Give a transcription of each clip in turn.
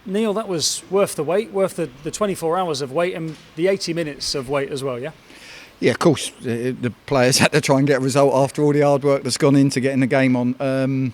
Neal, that was worth the wait, worth the 24 hours of wait and the 80 minutes of wait as well, yeah? Yeah, of course. The players had to try and get a result after all the hard work that's gone into getting the game on.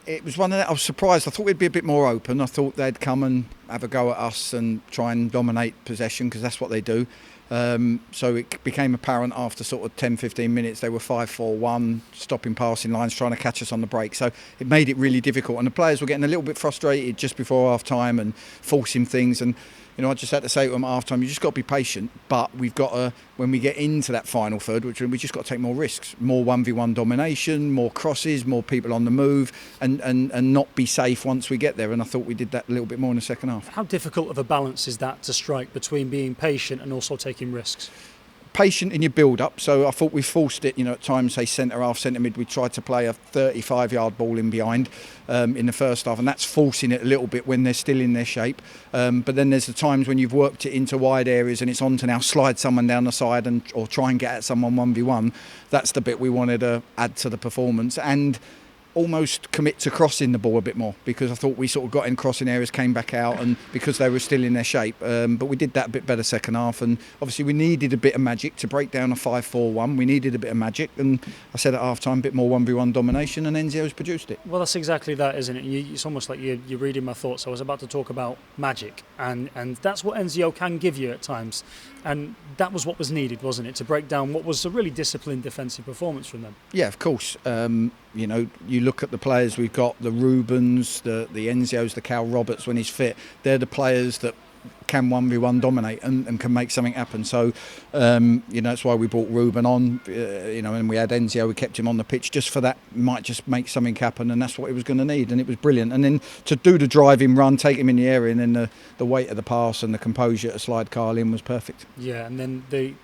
It was one of that. I was surprised. I thought we'd be a bit more open. I thought they'd come and have a go at us and try and dominate possession, because that's what they do. So it became apparent after sort of 10-15 minutes they were 5-4-1, stopping passing lines, trying to catch us on the break. So it made it really difficult, and the players were getting a little bit frustrated just before half time and forcing things. And I just had to say to them at half time, you just got to be patient, but we've got to, when we get into that final third, which we just got to take more risks, more 1v1 domination, more crosses, more people on the move, and not be safe once we get there. And I thought we did that a little bit more in the second half. How difficult of a balance is that to strike between being patient and also taking risks? Patient in your build-up, so I thought we forced it, at times, say centre-half, centre-mid, we tried to play a 35-yard ball in behind in the first half, and that's forcing it a little bit when they're still in their shape. But then there's the times when you've worked it into wide areas and it's on to now slide someone down the side or try and get at someone 1v1. That's the bit we wanted to add to the performance, and almost commit to crossing the ball a bit more, because I thought we sort of got in crossing areas, came back out, and because they were still in their shape. But we did that a bit better second half, and obviously we needed a bit of magic to break down a 5-4-1. We needed a bit of magic, and I said at half time, a bit more 1v1 domination, and Enzio's produced it. Well, that's exactly that, isn't it? It's almost like you're reading my thoughts. I was about to talk about magic, and that's what Enzio can give you at times. And that was what was needed, wasn't it, to break down what was a really disciplined defensive performance from them? Yeah, of course. You look at the players we've got, the Rubens, the Enzios, the Cal Roberts when he's fit. They're the players that can 1v1 dominate and can make something happen. So, that's why we brought Ruben on, and we had Enzio, we kept him on the pitch just for that, might just make something happen, and that's what he was going to need, and it was brilliant. And then to do the driving run, take him in the area, and then the weight of the pass and the composure to slide Carl in was perfect. Yeah, and then the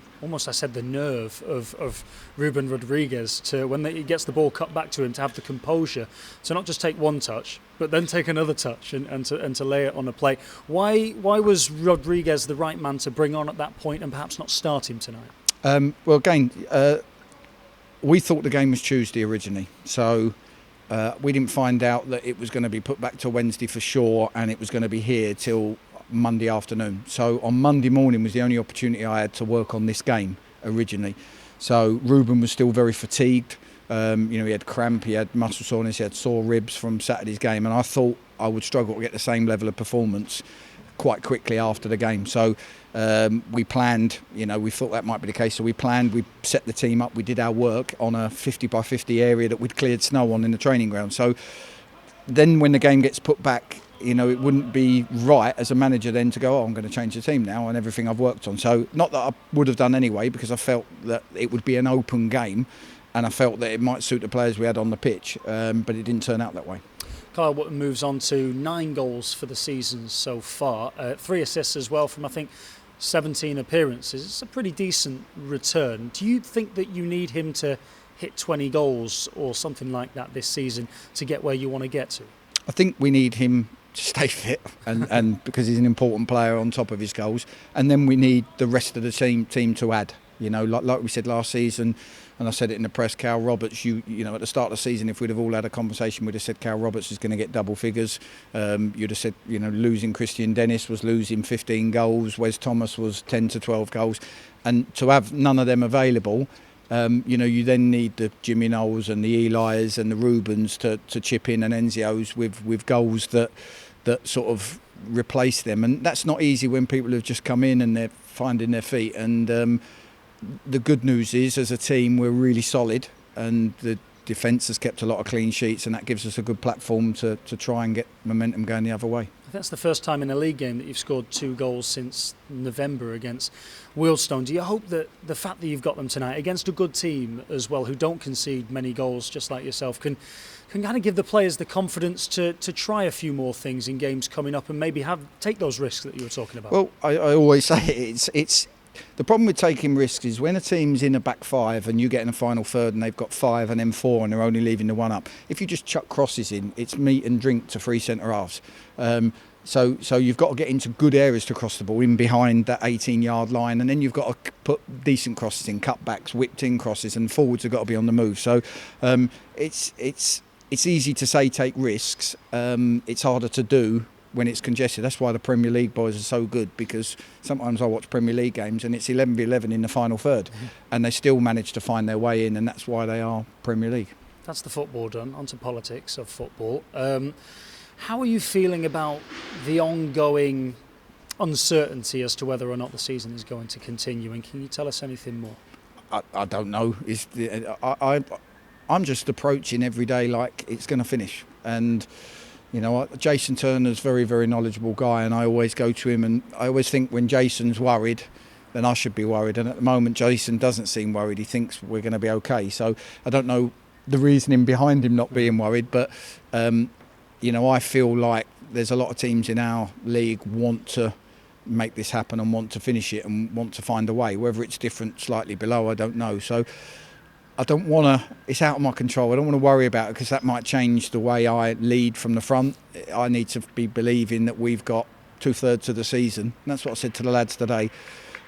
nerve of Ruben Rodriguez to, when he gets the ball cut back to him, to have the composure to not just take one touch but then take another touch and to lay it on a plate. Why was Rodriguez the right man to bring on at that point and perhaps not start him tonight? Well, again, we thought the game was Tuesday originally, so we didn't find out that it was going to be put back to Wednesday for sure, and it was going to be here till Monday afternoon. So on Monday morning was the only opportunity I had to work on this game originally. So Ruben was still very fatigued. He had cramp, he had muscle soreness, he had sore ribs from Saturday's game, and I thought I would struggle to get the same level of performance quite quickly after the game. So we planned, we thought that might be the case. So we set the team up, we did our work on a 50 by 50 area that we'd cleared snow on in the training ground. So then when the game gets put back, it wouldn't be right as a manager then to go, I'm going to change the team now and everything I've worked on. So not that I would have done anyway, because I felt that it would be an open game and I felt that it might suit the players we had on the pitch, but it didn't turn out that way. Kyle Wootton moves on to 9 goals for the season so far, 3 assists as well from, I think, 17 appearances. It's a pretty decent return. Do you think that you need him to hit 20 goals or something like that this season to get where you want to get to? I think we need him to stay fit and because he's an important player on top of his goals, and then we need the rest of the team to add. Like we said last season, and I said it in the press, Cal Roberts, at the start of the season, if we'd have all had a conversation, we'd have said Cal Roberts is going to get double figures. You'd have said, losing Christian Dennis was losing 15 goals, Wes Thomas was 10 to 12 goals, and to have none of them available, you then need the Jimmy Knowles and the Eli's and the Rubens to chip in, and Enzios with goals that sort of replace them. And that's not easy when people have just come in and they're finding their feet. And the good news is, as a team, we're really solid, and the defence has kept a lot of clean sheets, and that gives us a good platform to try and get momentum going the other way. I think that's the first time in a league game that you've scored 2 goals since November against Wealdstone. Do you hope that the fact that you've got them tonight against a good team as well, who don't concede many goals just like yourself, can kind of give the players the confidence to try a few more things in games coming up and maybe take those risks that you were talking about? Well, I always say it's the problem with taking risks is when a team's in a back 5 and you get in a final third and they've got 5 and then 4 and they're only leaving the 1 up. If you just chuck crosses in, it's meat and drink to 3 centre halves. So you've got to get into good areas to cross the ball in behind that 18-yard line, and then you've got to put decent crosses in, cutbacks, whipped in crosses, and forwards have got to be on the move. So it's easy to say take risks. It's harder to do when it's congested. That's why the Premier League boys are so good, because sometimes I watch Premier League games and it's 11v11 in the final third, and they still manage to find their way in, and that's why they are Premier League. That's the football done. Onto politics of football. How are you feeling about the ongoing uncertainty as to whether or not the season is going to continue, and can you tell us anything more? I don't know. I'm just approaching every day like it's going to finish. And, you know, Jason Turner's a very, very knowledgeable guy, and I always go to him, and I always think when Jason's worried, then I should be worried. And at the moment, Jason doesn't seem worried. He thinks we're going to be okay. So I don't know the reasoning behind him not being worried. But, you know, I feel like there's a lot of teams in our league want to make this happen and want to finish it and want to find a way. Whether it's different slightly below, I don't know. So I don't want to, it's out of my control. I don't want to worry about it, because that might change the way I lead from the front. I need to be believing that we've got 2/3 of the season. And that's what I said to the lads today.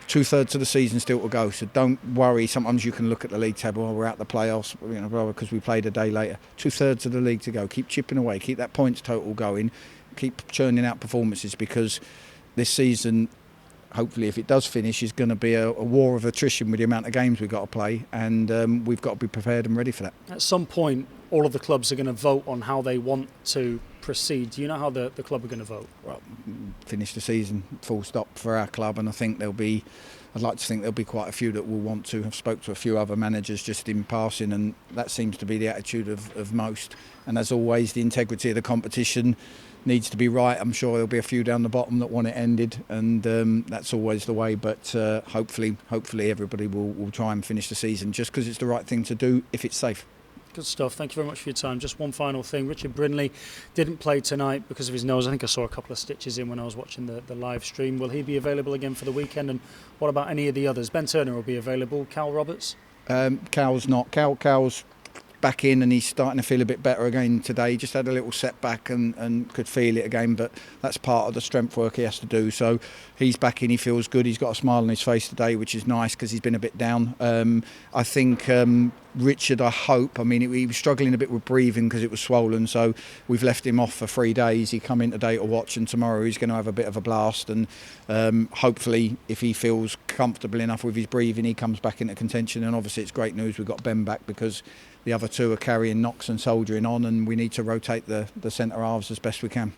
2/3 of the season still to go. So don't worry. Sometimes you can look at the league table, oh, we're out the playoffs, you know, because we played a day later. 2/3 of the league to go. Keep chipping away. Keep that points total going. Keep churning out performances, because this season, hopefully, if it does finish, is going to be a war of attrition with the amount of games we've got to play, and we've got to be prepared and ready for that. At some point, all of the clubs are going to vote on how they want to proceed. Do you know how the club are going to vote? Well, finish the season, full stop for our club, and I think I'd like to think there'll be quite a few that will want to. I've spoke to a few other managers just in passing, and that seems to be the attitude of most. And as always, the integrity of the competition needs to be right. I'm sure there'll be a few down the bottom that want it ended, and that's always the way. But hopefully everybody will try and finish the season, just because it's the right thing to do if it's safe. Good stuff. Thank you very much for your time. Just one final thing. Richard Brindley didn't play tonight because of his nose. I think I saw a couple of stitches in when I was watching the live stream. Will he be available again for the weekend? And what about any of the others? Ben Turner will be available. Cal Roberts? Cal's not. Cal's back in, and he's starting to feel a bit better again today. He just had a little setback and could feel it again, but that's part of the strength work he has to do. So he's back in, he feels good. He's got a smile on his face today, which is nice, because he's been a bit down. I think Richard, I hope, I mean, he was struggling a bit with breathing because it was swollen, so we've left him off for 3 days. He come in today to watch, and tomorrow he's going to have a bit of a blast, and hopefully if he feels comfortable enough with his breathing, he comes back into contention. And obviously it's great news we've got Ben back, because the other two are carrying knocks and soldiering on, and we need to rotate the centre halves as best we can.